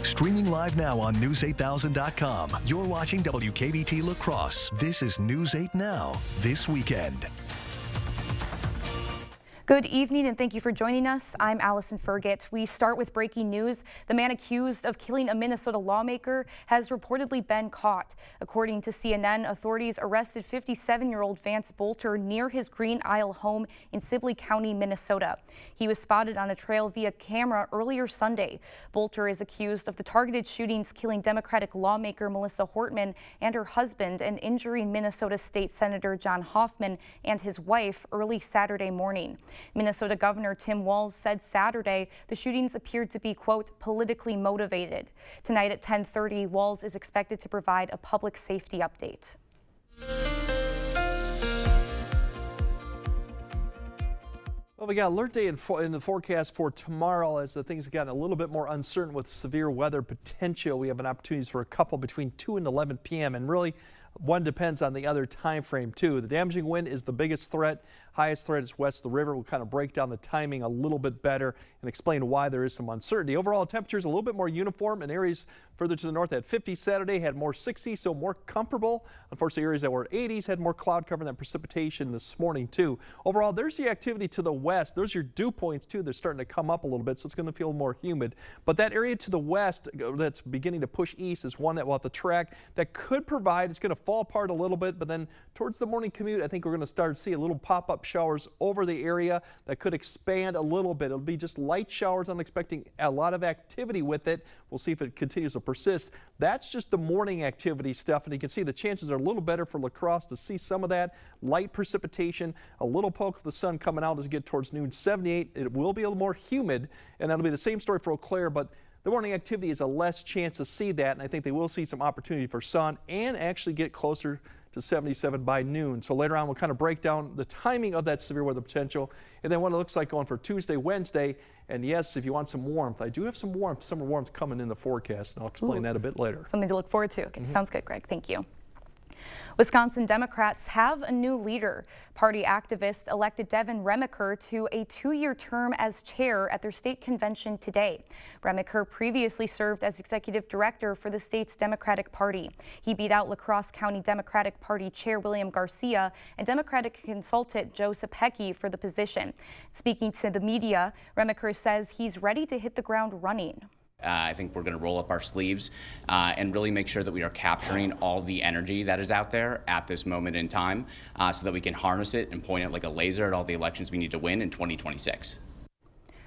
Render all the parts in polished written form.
Streaming live now on News8000.com. You're watching WKBT La Crosse. This is News 8 Now, this weekend. Good evening and thank you for joining us. I'm Allison Fergit. We start with breaking news. The man accused of killing a Minnesota lawmaker has reportedly been caught. According to CNN, authorities arrested 57-year-old Vance Bolter near his Green Isle home in Sibley County, Minnesota. He was spotted on a trail via camera earlier Sunday. Bolter is accused of the targeted shootings killing Democratic lawmaker Melissa Hortman and her husband and injuring Minnesota State Senator John Hoffman and his wife early Saturday morning. Minnesota Governor Tim Walz said Saturday the shootings appeared to be, quote, politically motivated. Tonight at 10:30, Walz is expected to provide a public safety update. Well, we got alert day in the forecast for tomorrow as the things have gotten a little bit more uncertain with severe weather potential. We have an opportunity for a couple between 2 and 11 p.m. and really one depends on the other time frame too. The damaging wind is the biggest threat. Highest threat is west of the river. We'll kind of break down the timing a little bit better and explain why there is some uncertainty. Overall temperatures a little bit more uniform in areas further to the north at 50 Saturday had more 60, so more comfortable. Unfortunately, areas that were 80s had more cloud cover than precipitation this morning too. Overall, there's the activity to the west. There's your dew points too. They're starting to come up a little bit, so it's going to feel more humid. But that area to the west that's beginning to push east is one that we'll have to track that could provide. It's going to fall apart a little bit, but then towards the morning commute, I think we're going to start to see a little pop-up showers over the area that could expand a little bit. It'll be just light showers. I'm expecting a lot of activity with it. We'll see if it continues to persist. That's just the morning activity stuff, and you can see the chances are a little better for La Crosse to see some of that light precipitation, a little poke of the sun coming out as we get towards noon. 78. It will be a little more humid, and that'll be the same story for Eau Claire, but the morning activity is a less chance to see that, and I think they will see some opportunity for sun and actually get closer to 77 by noon. So later on, we'll kind of break down the timing of that severe weather potential and then what it looks like going for Tuesday, Wednesday. And yes, if you want some warmth, I do have some warmth, summer warmth coming in the forecast, and I'll explain that a bit later. Something to look forward to. Okay, sounds good, Greg. Thank you. Wisconsin Democrats have a new leader. Party activists elected Devin Remaker to a 2-year term as chair at their state convention today. Remaker previously served as executive director for the state's Democratic Party. He beat out La Crosse County Democratic Party Chair William Garcia and Democratic consultant Joe Sapecki for the position. Speaking to the media, Remaker says he's ready to hit the ground running. I think we're going to roll up our sleeves and really make sure that we are capturing all the energy that is out there at this moment in time so that we can harness it and point it like a laser at all the elections we need to win in 2026.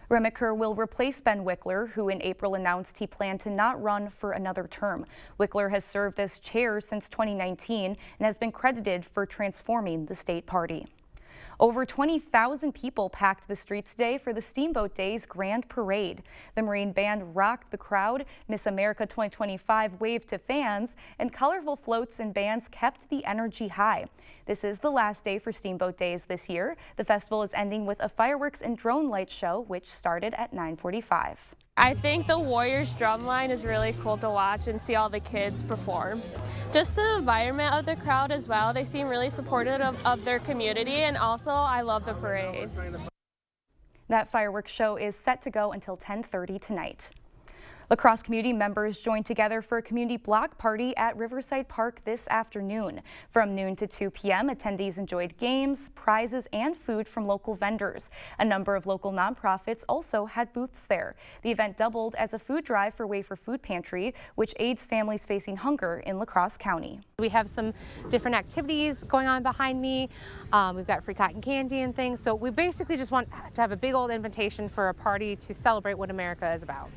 Remaker will replace Ben Wickler, who in April announced he planned to not run for another term. Wickler has served as chair since 2019 and has been credited for transforming the state party. Over 20,000 people packed the streets today for the Steamboat Days Grand Parade. The Marine Band rocked the crowd, Miss America 2025 waved to fans, and colorful floats and bands kept the energy high. This is the last day for Steamboat Days this year. The festival is ending with a fireworks and drone light show, which started at 9:45. I think the Warriors drum line is really cool to watch and see all the kids perform. Just the environment of the crowd as well. They seem really supportive of their community, and also I love the parade. That fireworks show is set to go until 10:30 tonight. La Crosse community members joined together for a community block party at Riverside Park this afternoon. From noon to 2 p.m., attendees enjoyed games, prizes, and food from local vendors. A number of local nonprofits also had booths there. The event doubled as a food drive for Wafer Food Pantry, which aids families facing hunger in La Crosse County. We have some different activities going on behind me. We've got free cotton candy and things. So we basically just want to have a big old invitation for a party to celebrate what America is about.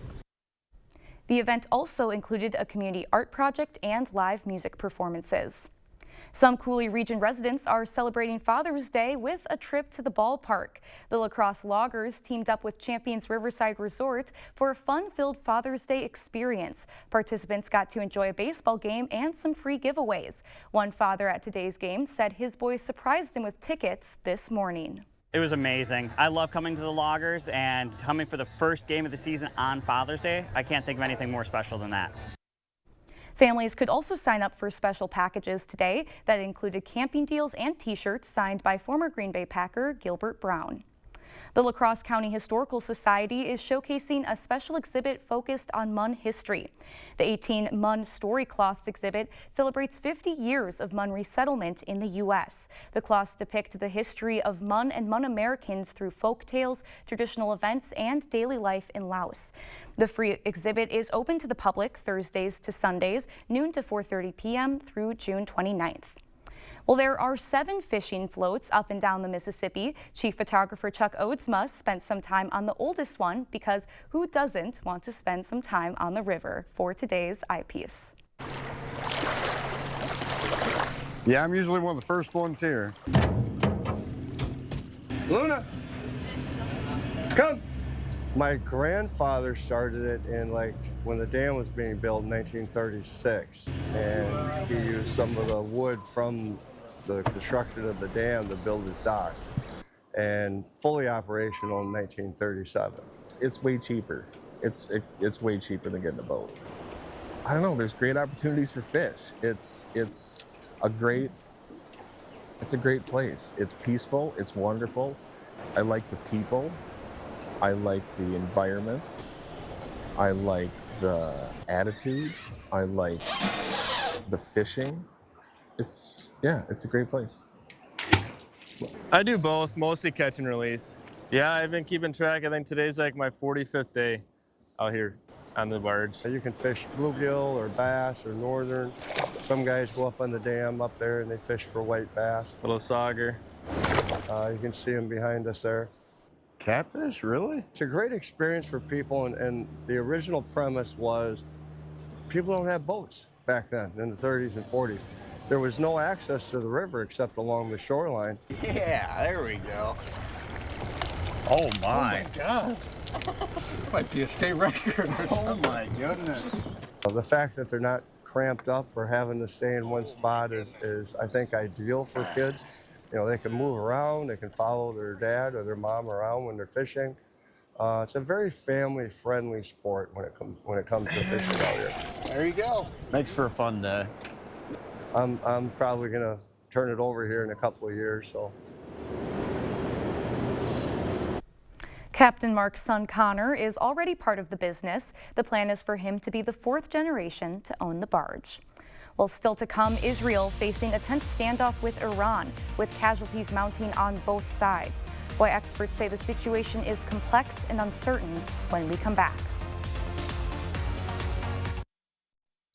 The event also included a community art project and live music performances. Some Coulee region residents are celebrating Father's Day with a trip to the ballpark. The La Crosse Loggers teamed up with Champions Riverside Resort for a fun-filled Father's Day experience. Participants got to enjoy a baseball game and some free giveaways. One father at today's game said his boys surprised him with tickets this morning. It was amazing. I love coming to the Loggers and coming for the first game of the season on Father's Day. I can't think of anything more special than that. Families could also sign up for special packages today that included camping deals and t-shirts signed by former Green Bay Packer Gilbert Brown. The La Crosse County Historical Society is showcasing a special exhibit focused on Mun history. The 18 Mun Story Cloths exhibit celebrates 50 years of Mun resettlement in the U.S. The cloths depict the history of Mun and Mun Americans through folk tales, traditional events, and daily life in Laos. The free exhibit is open to the public Thursdays to Sundays, noon to 4:30 p.m. through June 29th. Well, there are 7 fishing floats up and down the Mississippi. Chief photographer Chuck Oatsma spent some time on the oldest one because who doesn't want to spend some time on the river for today's eyepiece? Yeah, I'm usually one of the first ones here. Luna, come. My grandfather started it in when the dam was being built in 1936, and he used some of the wood from the construction of the dam to build his docks, and fully operational in 1937. It's way cheaper. It's way cheaper than getting a boat. I don't know. There's great opportunities for fish. It's a great place. It's peaceful. It's wonderful. I like the people. I like the environment. I like the attitude. I like the fishing. It's a great place. I do both, mostly catch and release. Yeah, I've been keeping track. I think today's like my 45th day out here on the barge. You can fish bluegill or bass or northern. Some guys go up on the dam up there and they fish for white bass. Little sauger. You can see them behind us there. Catfish, really? It's a great experience for people, and the original premise was people don't have boats back then in the 30s and 40s. There was no access to the river except along the shoreline. Yeah, there we go. Oh my God. Might be a state record or something. Oh my goodness. The fact that they're not cramped up or having to stay in one spot is I think, ideal for kids. You know, they can move around, they can follow their dad or their mom around when they're fishing. It's a very family-friendly sport when it comes to fishing out here. There you go. Makes for a fun day. I'm probably gonna turn it over here in a couple of years, so. Captain Mark's son Connor is already part of the business. The plan is for him to be the 4th generation to own the barge. Well, still to come, Israel facing a tense standoff with Iran, with casualties mounting on both sides. Why experts say the situation is complex and uncertain when we come back.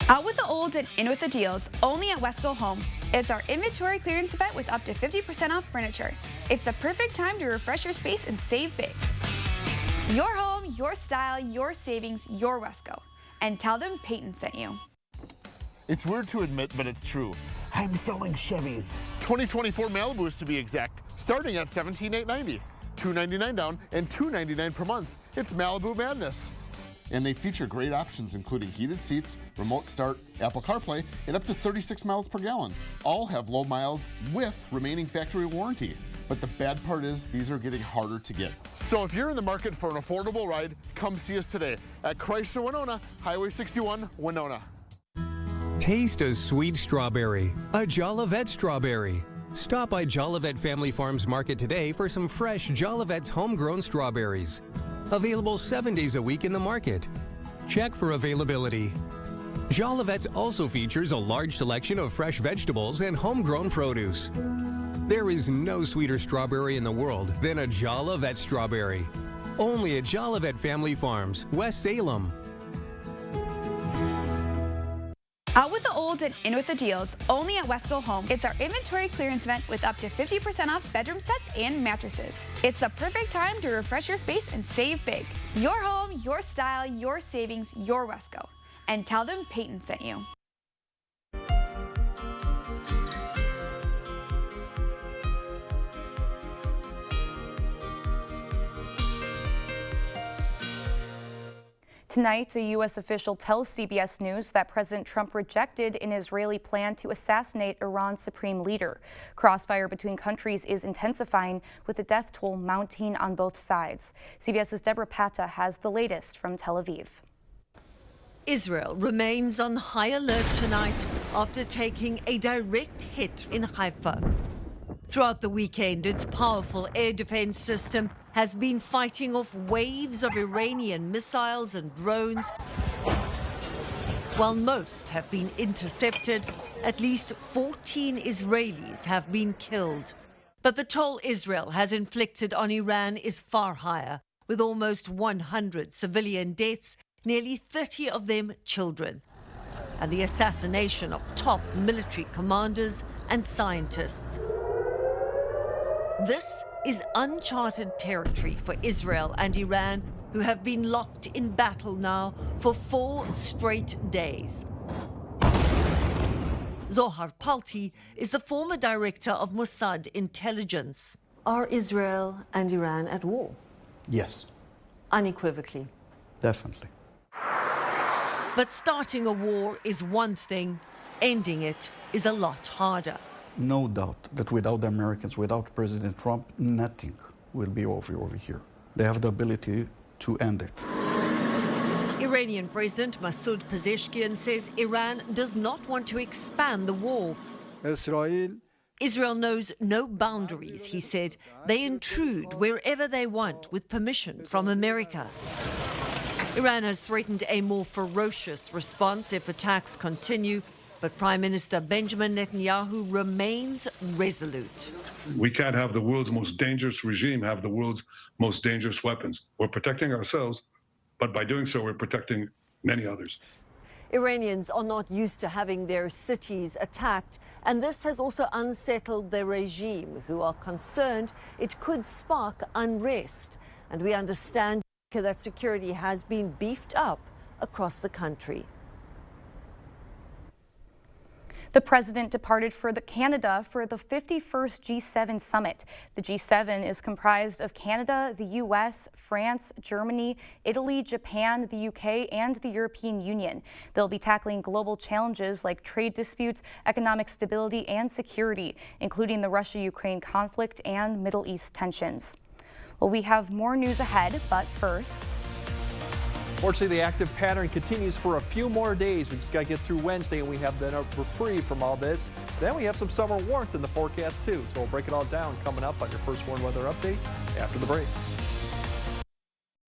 Out with the old and in with the deals, only at Wesco Home. It's our inventory clearance event with up to 50% off furniture. It's the perfect time to refresh your space and save big. Your home, your style, your savings, your Wesco. And tell them Peyton sent you. It's weird to admit, but it's true. I'm selling Chevys. 2024 Malibus to be exact, starting at $17,890, $299 down, and $299 per month. It's Malibu Madness. And they feature great options including heated seats, remote start, Apple CarPlay, and up to 36 miles per gallon. All have low miles with remaining factory warranty. But the bad part is these are getting harder to get. So if you're in the market for an affordable ride, come see us today at Chrysler Winona, Highway 61, Winona. Taste a sweet strawberry, a Jolivet strawberry. Stop by Jolivet Family Farms Market today for some fresh Jolivet's homegrown strawberries. Available 7 days a week in the market. Check for availability. Jolivet's also features a large selection of fresh vegetables and homegrown produce. There is no sweeter strawberry in the world than a Jolivet strawberry. Only at Jolivet Family Farms, West Salem. Out with the old and in with the deals, only at Wesco Home. It's our inventory clearance event with up to 50% off bedroom sets and mattresses. It's the perfect time to refresh your space and save big. Your home, your style, your savings, your Wesco. And tell them Peyton sent you. Tonight, a U.S. official tells CBS News that President Trump rejected an Israeli plan to assassinate Iran's supreme leader. Crossfire between countries is intensifying, with the death toll mounting on both sides. CBS's Deborah Pata has the latest from Tel Aviv. Israel remains on high alert tonight after taking a direct hit in Haifa. Throughout the weekend, its powerful air defense system has been fighting off waves of Iranian missiles and drones. While most have been intercepted, at least 14 Israelis have been killed. But the toll Israel has inflicted on Iran is far higher, with almost 100 civilian deaths, nearly 30 of them children, and the assassination of top military commanders and scientists. This is uncharted territory for Israel and Iran, who have been locked in battle now for 4 straight days. Zohar Palti is the former director of Mossad intelligence. Are Israel and Iran at war? Yes, Unequivocally. definitely. But starting a war is one thing, ending it is a lot harder. No doubt that without the Americans, without President Trump, nothing will be over here. They have the ability to end it. Iranian President Masoud Pezeshkian says Iran does not want to expand the war. Israel knows no boundaries, he said. They intrude wherever they want with permission from America. Iran has threatened a more ferocious response if attacks continue, but Prime Minister Benjamin Netanyahu remains resolute. We can't have the world's most dangerous regime have the world's most dangerous weapons. We're protecting ourselves, but by doing so, we're protecting many others. Iranians are not used to having their cities attacked, and this has also unsettled the regime, who are concerned it could spark unrest. And we understand that security has been beefed up across the country. The president departed for Canada for the 51st G7 summit. The G7 is comprised of Canada, the U.S., France, Germany, Italy, Japan, the UK, and the European Union. They'll be tackling global challenges like trade disputes, economic stability, and security, including the Russia-Ukraine conflict and Middle East tensions. Well, we have more news ahead, but first... Fortunately, the active pattern continues for a few more days. We just got to get through Wednesday, and we have then a reprieve from all this. Then we have some summer warmth in the forecast, too. So we'll break it all down coming up on your First Warn Weather Update after the break.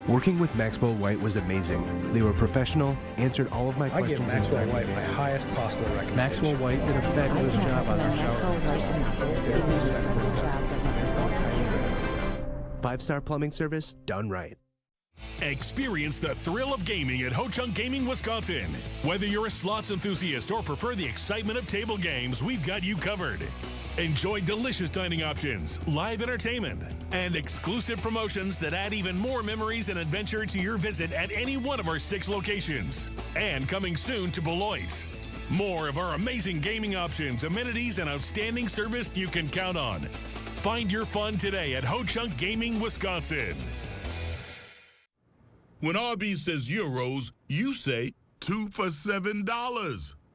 Working with Maxwell White was amazing. They were professional, answered all of my questions. I give Maxwell White my highest possible recommendation. Maxwell White did a fabulous job on our shower. 5-star plumbing service done right. Experience the thrill of gaming at Ho Chunk Gaming, Wisconsin. Whether you're a slots enthusiast or prefer the excitement of table games, we've got you covered. Enjoy delicious dining options, live entertainment, and exclusive promotions that add even more memories and adventure to your visit at any one of our 6 locations. And coming soon to Beloit. More of our amazing gaming options, amenities, and outstanding service you can count on. Find your fun today at Ho Chunk Gaming, Wisconsin. When Arby's says euros, you say 2 for $7.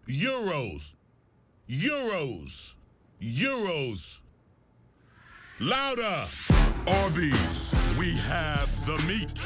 Euros. Euros. Euros. Louder. Arby's, we have the meat.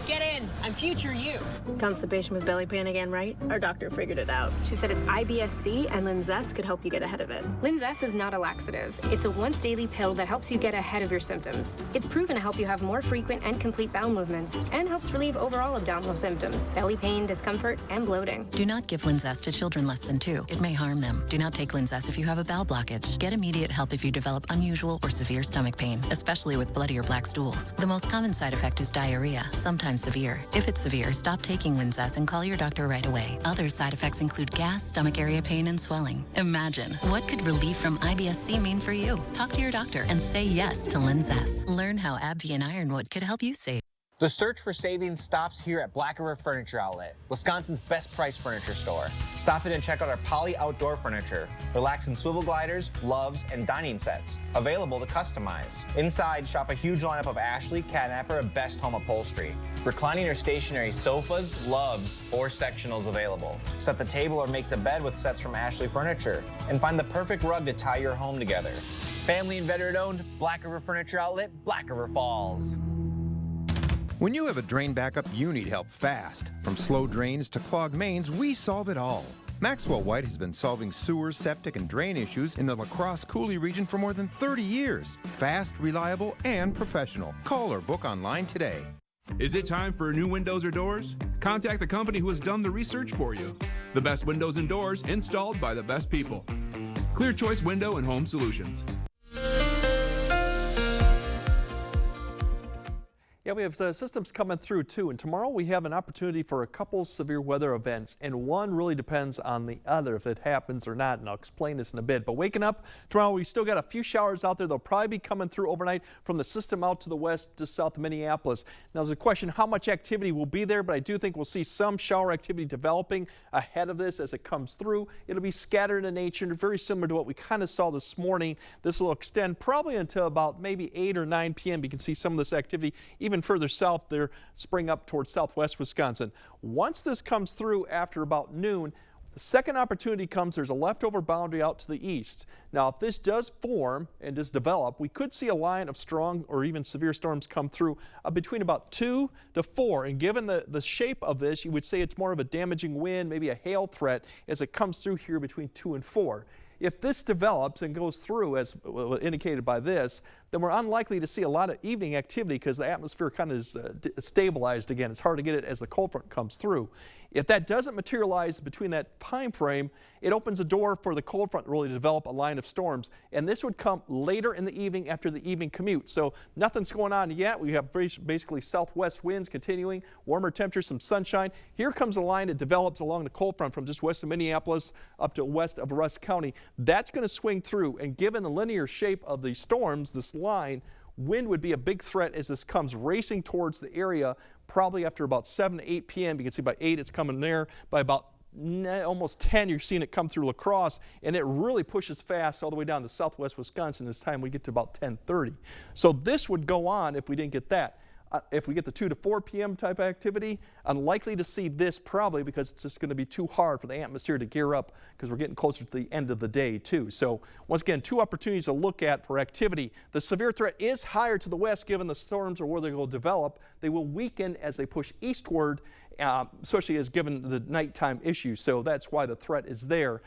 Get in. I'm future you. Constipation with belly pain again, right? Our doctor figured it out. She said it's IBS-C and Linzess could help you get ahead of it. Linzess is not a laxative. It's a once-daily pill that helps you get ahead of your symptoms. It's proven to help you have more frequent and complete bowel movements and helps relieve overall abdominal symptoms, belly pain, discomfort, and bloating. Do not give Linzess to children less than 2. It may harm them. Do not take Linzess if you have a bowel blockage. Get immediate help if you develop unusual or severe stomach pain, especially with bloody or black stools. The most common side effect is diarrhea, sometimes severe. If it's severe, stop taking Linzess and call your doctor right away. Other side effects include gas, stomach area pain, and swelling. Imagine, what could relief from IBS-C mean for you? Talk to your doctor and say yes to Linzess. Learn how AbbVie and Ironwood could help you save. The search for savings stops here at Black River Furniture Outlet, Wisconsin's best price furniture store. Stop in and check out our Poly outdoor furniture, relaxing swivel gliders, loves, and dining sets, available to customize. Inside, shop a huge lineup of Ashley, Catnapper, and Best Home Upholstery. Reclining or stationary sofas, loves, or sectionals available. Set the table or make the bed with sets from Ashley Furniture, and find the perfect rug to tie your home together. Family and veteran-owned, Black River Furniture Outlet, Black River Falls. When you have a drain backup, you need help fast. From slow drains to clogged mains, we solve it all. Maxwell White has been solving sewer, septic, and drain issues in the La Crosse Coulee region for more than 30 years. Fast, reliable, and professional. Call or book online today. Is it time for new windows or doors? Contact the company who has done the research for you. The best windows and doors installed by the best people. Clear Choice Window and Home Solutions. Yeah, we have the systems coming through too, and tomorrow we have an opportunity for a couple severe weather events, and one really depends on the other if it happens or not, and I'll explain this in a bit. But waking up tomorrow, we still got a few showers out there. They'll probably be coming through overnight from the system out to the west, just south of Minneapolis. Now, there's a question how much activity will be there, but I do think we'll see some shower activity developing ahead of this as it comes through. It'll be scattered in nature, very similar to what we kind of saw this morning. This will extend probably until about maybe 8 or 9 p.m. You can see some of this activity even further south there, spring up towards southwest Wisconsin. Once this comes through after about noon, the second opportunity comes. There's a leftover boundary out to the east. Now, if this does form and does develop, we could see a line of strong or even severe storms come through between about 2 to 4. And given the shape of this, you would say it's more of a damaging wind, maybe a hail threat as it comes through here between 2 and 4. If this develops and goes through as indicated by this, then we're unlikely to see a lot of evening activity because the atmosphere kind of is stabilized again. It's hard to get it as the cold front comes through. If that doesn't materialize between that time frame, it opens a door for the cold front really to develop a line of storms, and this would come later in the evening after the evening commute. So nothing's going on yet. We have basically southwest winds continuing, warmer temperatures, some sunshine. Here comes a line that develops along the cold front from just west of Minneapolis up to west of Rusk County. That's going to swing through, and given the linear shape of the storms, this line, wind would be a big threat as this comes racing towards the area probably after about 7 to 8 p.m. You can see by 8 it's coming there. By about almost 10 you're seeing it come through La Crosse, and it really pushes fast all the way down to southwest Wisconsin this time we get to about 10:30. So this would go on if we didn't get that. If we get the 2 to 4 p.m. type activity, unlikely to see this probably because it's just going to be too hard for the atmosphere to gear up because we're getting closer to the end of the day too. So once again, 2 opportunities to look at for activity. The severe threat is higher to the west given the storms or where they will develop. They will weaken as they push eastward, especially as given the nighttime issue. So that's why the threat is there.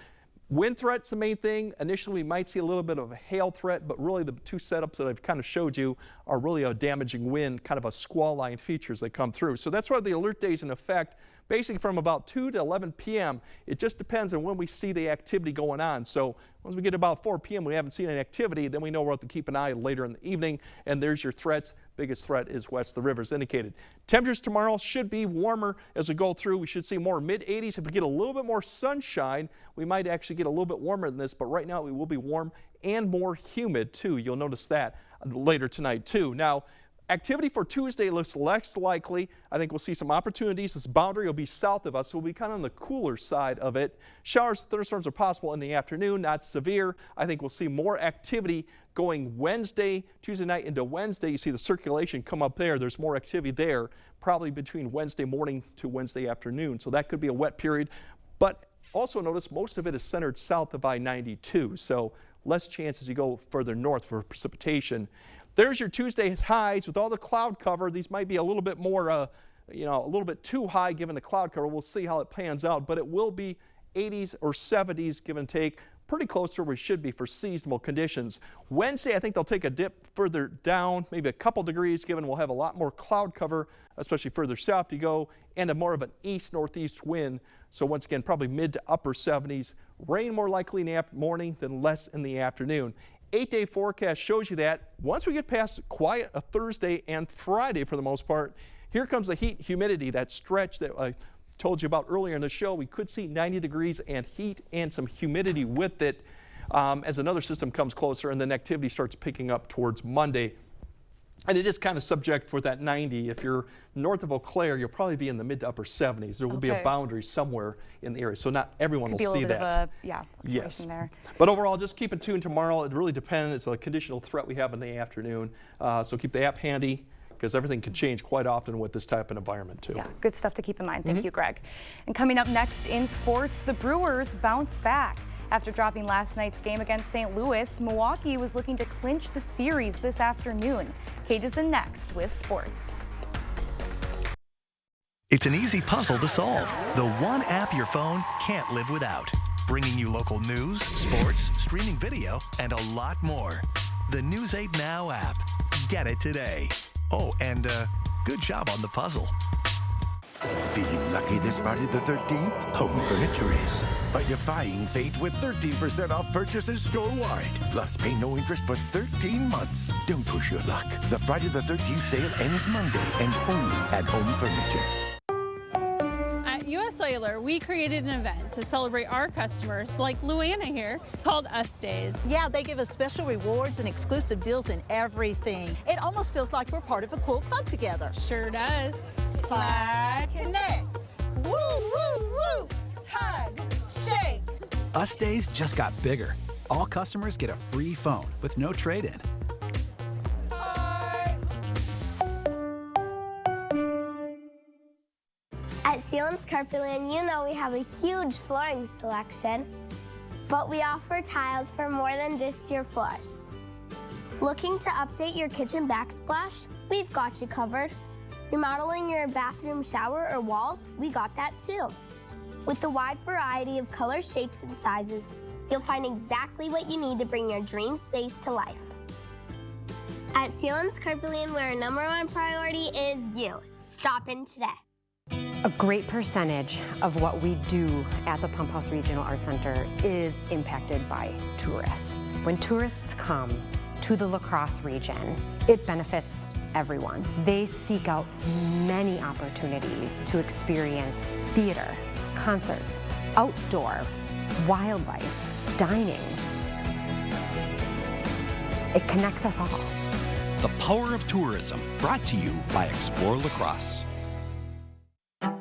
Wind threat's the main thing. Initially, we might see a little bit of a hail threat, but really the 2 setups that I've kind of showed you are really a damaging wind, kind of a squall line features that come through. So that's why the alert day is in effect basically from about 2 to 11 p.m. It just depends on when we see the activity going on. So once we get about 4 p.m. we haven't seen any activity, then we know we'll have to keep an eye later in the evening, and there's your threats. Biggest threat is west of the river as indicated. Temperatures tomorrow should be warmer as we go through. We should see more mid-80s. If we get a little bit more sunshine, we might actually get a little bit warmer than this, but right now we will be warm and more humid too. You'll notice that later tonight too. Now, activity for Tuesday looks less likely. I think we'll see some opportunities. This boundary will be south of us, so we'll be kind of on the cooler side of it. Showers, thunderstorms are possible in the afternoon, not severe. I think we'll see more activity going Tuesday night into Wednesday. You see the circulation come up there. There's more activity there, probably between Wednesday morning to Wednesday afternoon. So that could be a wet period. But also notice most of it is centered south of I-92, so less chance as you go further north for precipitation. There's your Tuesday highs with all the cloud cover. These might be a little bit more, a little bit too high given the cloud cover. We'll see how it pans out, but it will be 80s or 70s give and take, pretty close to where we should be for seasonal conditions. Wednesday, I think they'll take a dip further down, maybe a couple degrees, given we'll have a lot more cloud cover, especially further south you go, and a more of an east-northeast wind. So once again, probably mid to upper 70s. Rain more likely in the morning than less in the afternoon. 8-day forecast shows you that once we get past quiet a Thursday and Friday for the most part, here comes the heat humidity, that stretch that I told you about earlier in the show. We could see 90 degrees and heat and some humidity with it as another system comes closer, and then activity starts picking up towards Monday. And it is kind of subject for that 90. If you're north of Eau Claire, you'll probably be in the mid to upper 70s. There will be a boundary somewhere in the area, so not everyone will see that. Yes. There. But overall, just keep it tuned tomorrow. It really depends. It's a conditional threat we have in the afternoon, so keep the app handy because everything can change quite often with this type of environment too. Yeah, good stuff to keep in mind. Thank you, Greg. And coming up next in sports, the Brewers bounce back. After dropping last night's game against St. Louis, Milwaukee was looking to clinch the series this afternoon. Kate is in next with sports. It's an easy puzzle to solve. The one app your phone can't live without. Bringing you local news, sports, streaming video, and a lot more. The News 8 Now app. Get it today. Oh, and good job on the puzzle. Feeling lucky this Friday the 13th? Home Furniture is. By defying fate with 13% off purchases store-wide. Plus, pay no interest for 13 months. Don't push your luck. The Friday the 13th sale ends Monday and only at Home Furniture. At US Cellular, we created an event to celebrate our customers, like Luana here, called Us Days. Yeah, they give us special rewards and exclusive deals in everything. It almost feels like we're part of a cool club together. Sure does. Slide, connect. Woo, woo, woo. Hug, shake. Us Days just got bigger. All customers get a free phone with no trade-in. At Sealands Carpetland, you know we have a huge flooring selection, but we offer tiles for more than just your floors. Looking to update your kitchen backsplash? We've got you covered. Remodeling your bathroom shower or walls? We got that too. With the wide variety of colors, shapes, and sizes, you'll find exactly what you need to bring your dream space to life. At Sealands Carpetland, where our #1 priority is you. Stop in today. A great percentage of what we do at the Pump House Regional Art Center is impacted by tourists. When tourists come to the La Crosse region, it benefits everyone. They seek out many opportunities to experience theater, concerts, outdoor, wildlife, dining. It connects us all. The Power of Tourism, brought to you by Explore La Crosse.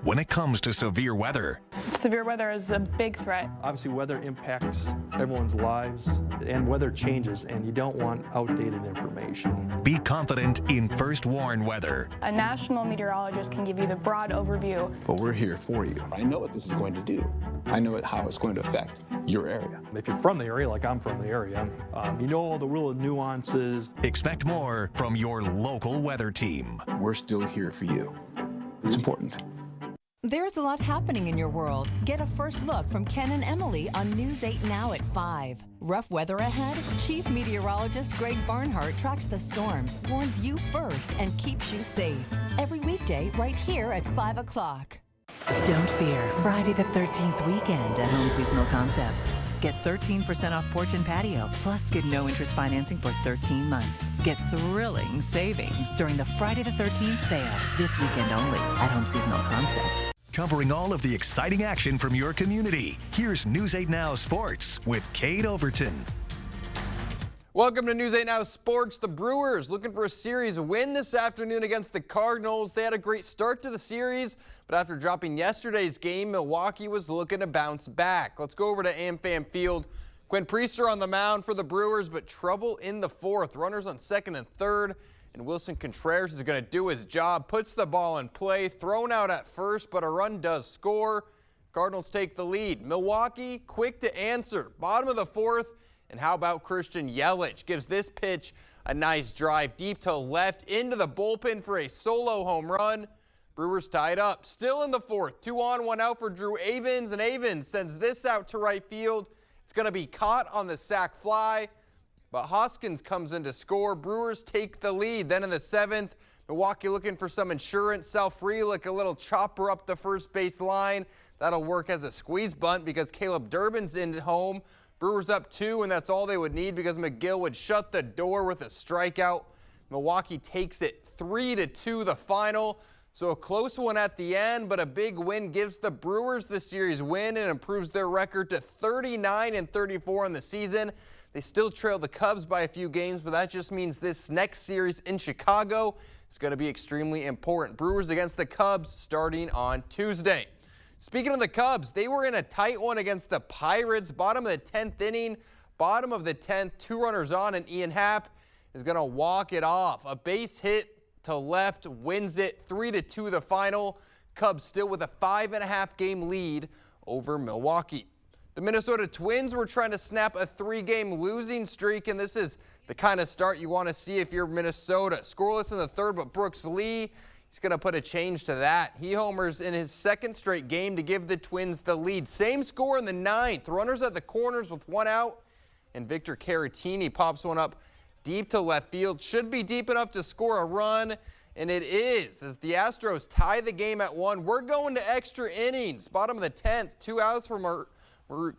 When it comes to severe weather, Severe weather is a big threat. Obviously, weather impacts everyone's lives, and weather changes, and you don't want outdated information. be confident in First Warn Weather. A national meteorologist can give you the broad overview. But we're here for you. I know what this is going to do. I know how it's going to affect your area. If you're from the area, like I'm from the area, you know all the real nuances. Expect more from your local weather team. We're still here for you. It's important. There's a lot happening in your world. Get a first look from Ken and Emily on News 8 Now at 5. Rough weather ahead? Chief Meteorologist Greg Barnhart tracks the storms, warns you first, and keeps you safe. Every weekday right here at 5 o'clock. Don't fear. Friday the 13th weekend at Home Seasonal Concepts. Get 13% off porch and patio, plus get no interest financing for 13 months. Get thrilling savings during the Friday the 13th sale, this weekend only at Home Seasonal Concepts. Covering all of the exciting action from your community, here's News 8 Now Sports with Kate Overton. Welcome to News 8 Now Sports. The Brewers looking for a series win this afternoon against the Cardinals. They had a great start to the series, but after dropping yesterday's game, Milwaukee was looking to bounce back. Let's go over to AmFam Field. Quinn Priester on the mound for the Brewers, but trouble in the fourth. Runners on second and third, and Wilson Contreras is going to do his job. Puts the ball in play, thrown out at first, but a run does score. Cardinals take the lead. Milwaukee quick to answer. Bottom of the fourth. And how about Christian Yelich? Gives this pitch a nice drive deep to left into the bullpen for a solo home run. Brewers tied up. Still in the fourth. 2 on, 1 out for Drew Avans. And Avans sends this out to right field. It's going to be caught on the sac fly. But Hoskins comes in to score. Brewers take the lead. Then in the seventh, Milwaukee looking for some insurance. Sal Frelick, a little chopper up the first base line. That'll work as a squeeze bunt because Caleb Durbin's in home. Brewers up 2, and that's all they would need because McGill would shut the door with a strikeout. Milwaukee takes it 3-2 the final. So a close one at the end, but a big win gives the Brewers the series win and improves their record to 39-34 in the season. They still trail the Cubs by a few games, but that just means this next series in Chicago is going to be extremely important. Brewers against the Cubs starting on Tuesday. Speaking of the Cubs, they were in a tight one against the Pirates. Bottom of the 10th inning, bottom of the 10th, 2 runners on, and Ian Happ is going to walk it off. A base hit to left wins it 3-2 the final. Cubs still with a 5.5 game lead over Milwaukee. The Minnesota Twins were trying to snap a 3-game losing streak, and this is the kind of start you want to see if you're Minnesota. Scoreless in the third, but Brooks Lee, he's going to put a change to that. He homers in his second straight game to give the Twins the lead. Same score in the 9th. Runners at the corners with 1 out, and Victor Caratini pops one up deep to left field. Should be deep enough to score a run, and it is, as the Astros tie the game at 1. We're going to extra innings. Bottom of the 10th, 2 outs for Mauricio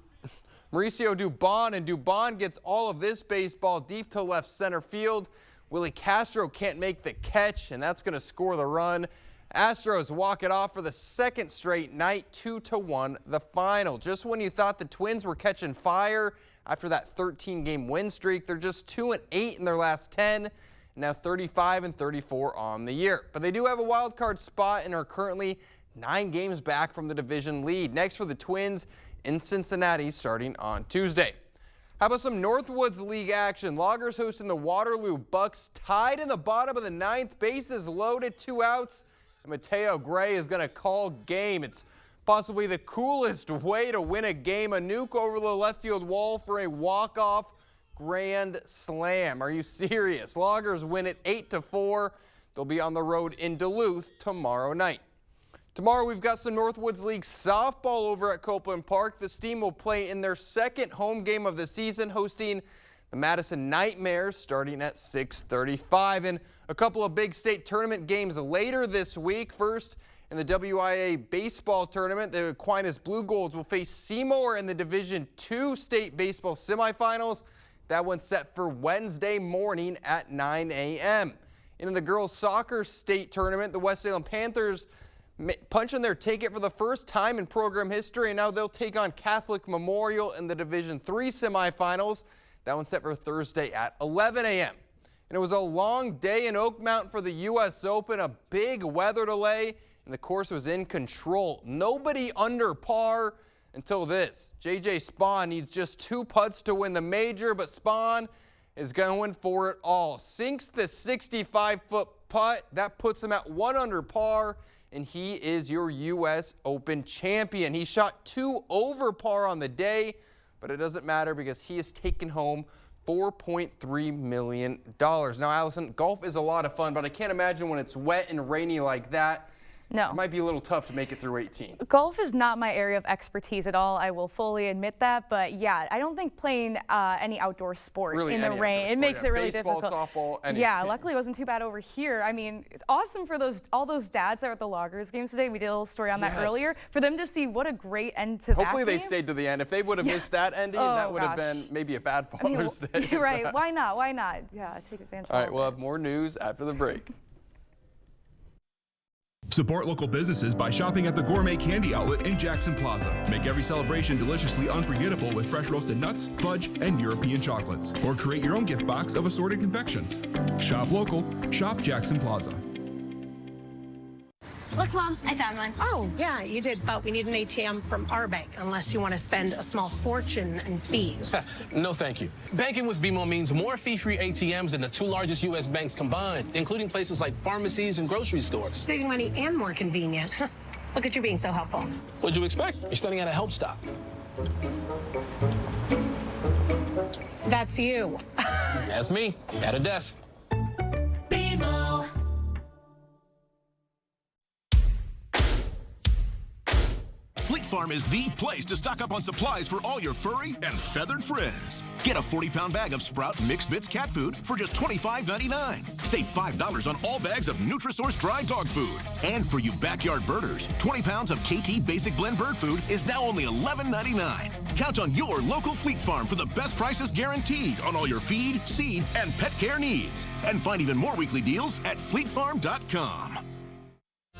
Dubon, and Dubon gets all of this baseball deep to left center field. Willie Castro can't make the catch, and that's going to score the run. Astros walk it off for the second straight night, 2-1 the final. Just when you thought the Twins were catching fire after that 13-game win streak, they're just 2-8 in their last 10, now 35-34 on the year. But they do have a wild card spot and are currently 9 games back from the division lead. Next for the Twins in Cincinnati starting on Tuesday. How about some Northwoods League action? Loggers hosting the Waterloo Bucks, tied in the bottom of the 9th, bases loaded, 2 outs, and Mateo Gray is going to call game. It's possibly the coolest way to win a game, a nuke over the left field wall for a walk-off grand slam. Are you serious? Loggers win it 8-4. They'll be on the road in Duluth tomorrow night. Tomorrow we've got some Northwoods League softball over at Copeland Park. The Steam will play in their second home game of the season, hosting the Madison Nightmares starting at 6:35. And a couple of big state tournament games later this week. First, in the WIA baseball tournament, the Aquinas Blue Golds will face Seymour in the Division II state baseball semifinals. That one's set for Wednesday morning at 9 a.m. In the girls soccer state tournament, the West Salem Panthers punching their ticket for the first time in program history, and now they'll take on Catholic Memorial in the Division III semifinals. That one's set for Thursday at 11 a.m. And it was a long day in Oakmount for the U.S. Open, a big weather delay, and the course was in control. Nobody under par until this. J.J. Spahn needs just 2 putts to win the major, but Spahn is going for it all. Sinks the 65-foot putt. That puts him at 1 under par, and he is your U.S. Open champion. He shot 2 over par on the day, but it doesn't matter because he has taken home $4.3 million. Now, Allison, golf is a lot of fun, but I can't imagine when it's wet and rainy like that. No. It might be a little tough to make it through 18. Golf is not my area of expertise at all. I will fully admit that. But yeah, I don't think playing any outdoor sport really in the rain, it makes it really baseball, difficult. Softball, anything. Yeah, luckily it wasn't too bad over here. I mean, it's awesome for all those dads that were at the Loggers games today. We did a little story on that earlier. For them to see what a great end to Hopefully that game. they stayed to the end. If they would have missed that ending, that would have been maybe a bad Father's Day. Right, why not? Why not? Yeah, take advantage of All right, we'll have more news after the break. Support local businesses by shopping at the Gourmet Candy Outlet in Jackson Plaza. Make every celebration deliciously unforgettable with fresh roasted nuts, fudge, and European chocolates. Or create your own gift box of assorted confections. Shop local, shop Jackson Plaza. Look, Mom, I found one. Oh, yeah, you did, but we need an ATM from our bank, unless you want to spend a small fortune in fees. No, thank you. Banking with BMO means more fee-free ATMs than the 2 largest U.S. banks combined, including places like pharmacies and grocery stores. Saving money and more convenient. Look at you being so helpful. What'd you expect? You're studying at a help stop. That's you. That's me, at a desk. BMO. Fleet Farm is the place to stock up on supplies for all your furry and feathered friends. Get a 40-pound bag of Sprout Mixed Bits cat food for just $25.99. Save $5 on all bags of Nutrisource dry dog food. And for you backyard birders, 20 pounds of KT Basic Blend bird food is now only $11.99. Count on your local Fleet Farm for the best prices guaranteed on all your feed, seed, and pet care needs. And find even more weekly deals at fleetfarm.com.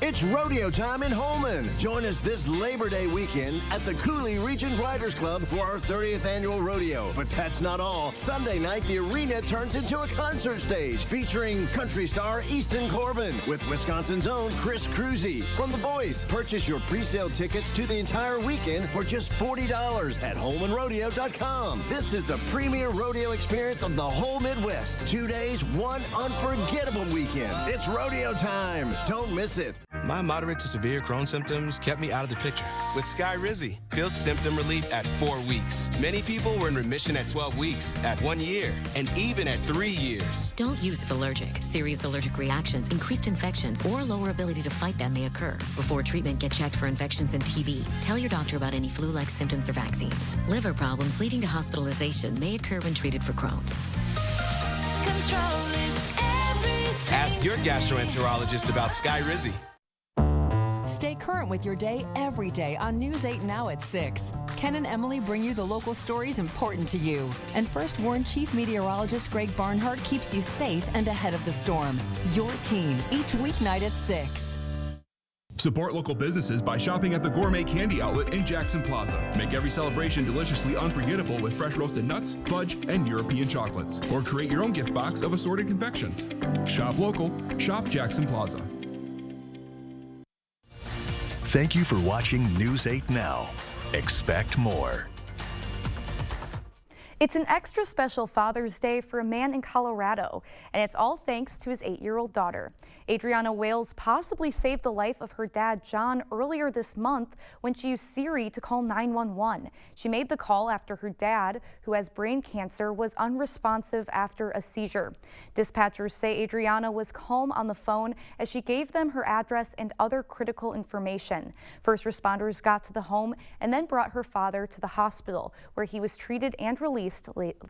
It's rodeo time in Holman. Join us this Labor Day weekend at the Cooley Region Riders Club for our 30th annual rodeo. But that's not all. Sunday night, the arena turns into a concert stage featuring country star Easton Corbin with Wisconsin's own Chris Cruzy. From The Voice, purchase your pre-sale tickets to the entire weekend for just $40 at HolmanRodeo.com. This is the premier rodeo experience of the whole Midwest. 2 days, one unforgettable weekend. It's rodeo time. Don't miss it. My moderate to severe Crohn's symptoms kept me out of the picture. With Skyrizi, feel symptom relief at 4 weeks. Many people were in remission at 12 weeks, at 1 year, and even at 3 years. Don't use if allergic. Serious allergic reactions, increased infections, or lower ability to fight them may occur. Before treatment, get checked for infections and TB. Tell your doctor about any flu-like symptoms or vaccines. Liver problems leading to hospitalization may occur when treated for Crohn's. Control is everything. Ask your gastroenterologist about Skyrizi. Stay current with your day every day on News 8 Now at 6. Ken and Emily bring you the local stories important to you. And First Warn Chief Meteorologist Greg Barnhart keeps you safe and ahead of the storm. Your team, each weeknight at 6. Support local businesses by shopping at the Gourmet Candy Outlet in Jackson Plaza. Make every celebration deliciously unforgettable with fresh roasted nuts, fudge, and European chocolates. Or create your own gift box of assorted confections. Shop local, shop Jackson Plaza. Thank you for watching News 8 Now. Expect more. It's an extra special Father's Day for a man in Colorado, and it's all thanks to his 8-year-old daughter. Adriana Wales possibly saved the life of her dad, John, earlier this month when she used Siri to call 911. She made the call after her dad, who has brain cancer, was unresponsive after a seizure. Dispatchers say Adriana was calm on the phone as she gave them her address and other critical information. First responders got to the home and then brought her father to the hospital, where he was treated and released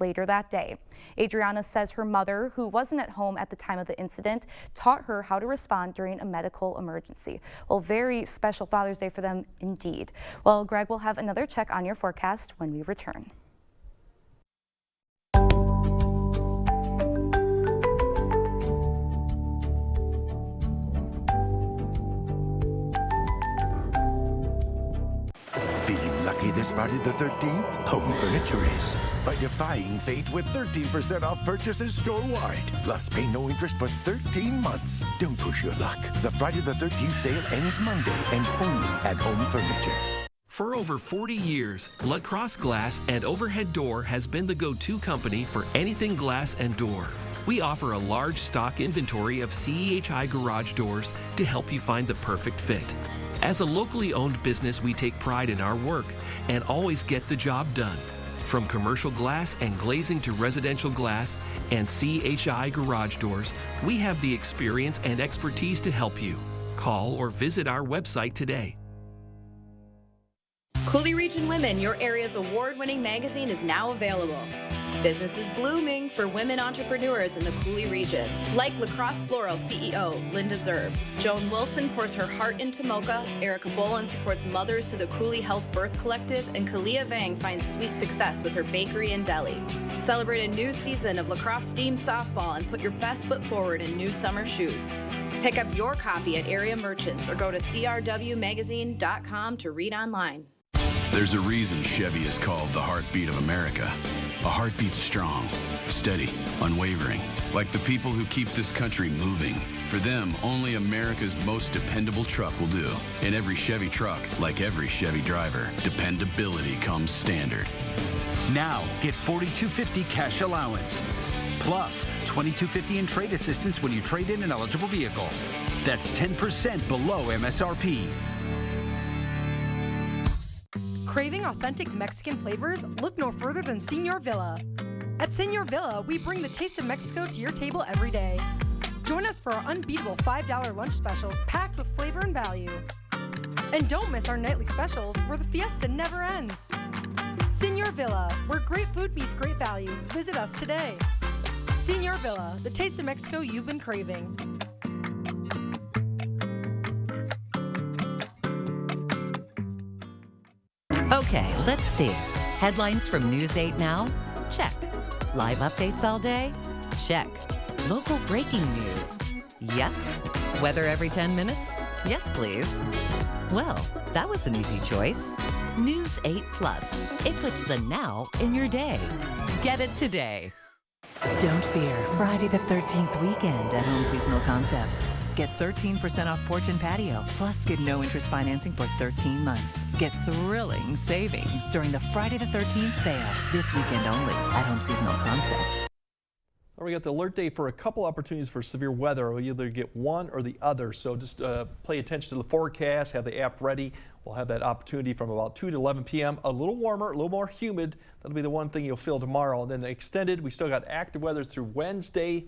later that day. Adriana says her mother, who wasn't at home at the time of the incident, taught her how to respond during a medical emergency. Well, very special Father's Day for them indeed. Well, Greg will have another check on your forecast when we return. Feeling lucky this Friday the 13th? Home Furniture is. By defying fate with 13% off purchases store-wide. Plus, pay no interest for 13 months. Don't push your luck. The Friday the 13th sale ends Monday and only at Home Furniture. For over 40 years, La Crosse Glass and Overhead Door has been the go-to company for anything glass and door. We offer a large stock inventory of CEHI garage doors to help you find the perfect fit. As a locally owned business, we take pride in our work and always get the job done. From commercial glass and glazing to residential glass and CHI garage doors, we have the experience and expertise to help you. Call or visit our website today. Coulee Region Women, your area's award-winning magazine, is now available. Business is blooming for women entrepreneurs in the Coulee region, like La Crosse Floral CEO Linda Zerb. Joan Wilson pours her heart into mocha, Erica Bolin supports mothers through the Coulee Health Birth Collective, and Kalia Vang finds sweet success with her bakery and deli. Celebrate a new season of La Crosse Steam Softball and put your best foot forward in new summer shoes. Pick up your copy at area merchants or go to crwmagazine.com to read online. There's a reason Chevy is called the heartbeat of America. A heartbeat strong, steady, unwavering, like the people who keep this country moving. For them, only America's most dependable truck will do. In every Chevy truck, like every Chevy driver, dependability comes standard. Now, get $4,250 cash allowance. Plus, $2,250 in trade assistance when you trade in an eligible vehicle. That's 10% below MSRP. Craving authentic Mexican flavors? Look no further than Señor Villa. At Señor Villa, we bring the taste of Mexico to your table every day. Join us for our unbeatable $5 lunch specials packed with flavor and value. And don't miss our nightly specials where the fiesta never ends. Señor Villa, where great food meets great value. Visit us today. Señor Villa, the taste of Mexico you've been craving. Okay, let's see. Headlines from News 8 Now? Check. Live updates all day? Check. Local breaking news? Yep. Weather every 10 minutes? Yes, please. Well, that was an easy choice. News 8 Plus. It puts the now in your day. Get it today. Don't fear. Friday the 13th weekend at Home Seasonal Concepts. Get 13% off porch and patio, plus get no interest financing for 13 months. Get thrilling savings during the Friday the 13th sale, this weekend only at Home Seasonal Concepts. We got the alert day for a couple opportunities for severe weather. We'll either get one or the other. So just pay attention to the forecast, have the app ready. We'll have that opportunity from about 2 to 11 p.m. A little warmer, a little more humid. That'll be the one thing you'll feel tomorrow. And then the extended, we still got active weather through Wednesday.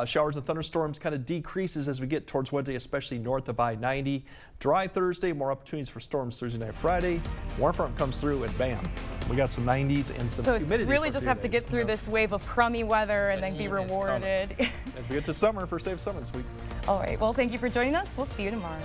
Showers and thunderstorms kind of decreases as we get towards Wednesday, especially north of I-90. Dry Thursday, more opportunities for storms Thursday night, Friday. Warm front comes through and bam, we got some 90s and some humidity. So really for just 3 have to days. get through this wave of crummy weather and then be rewarded. As we get to summer, for safe summer this week. All right, well, thank you for joining us. We'll see you tomorrow.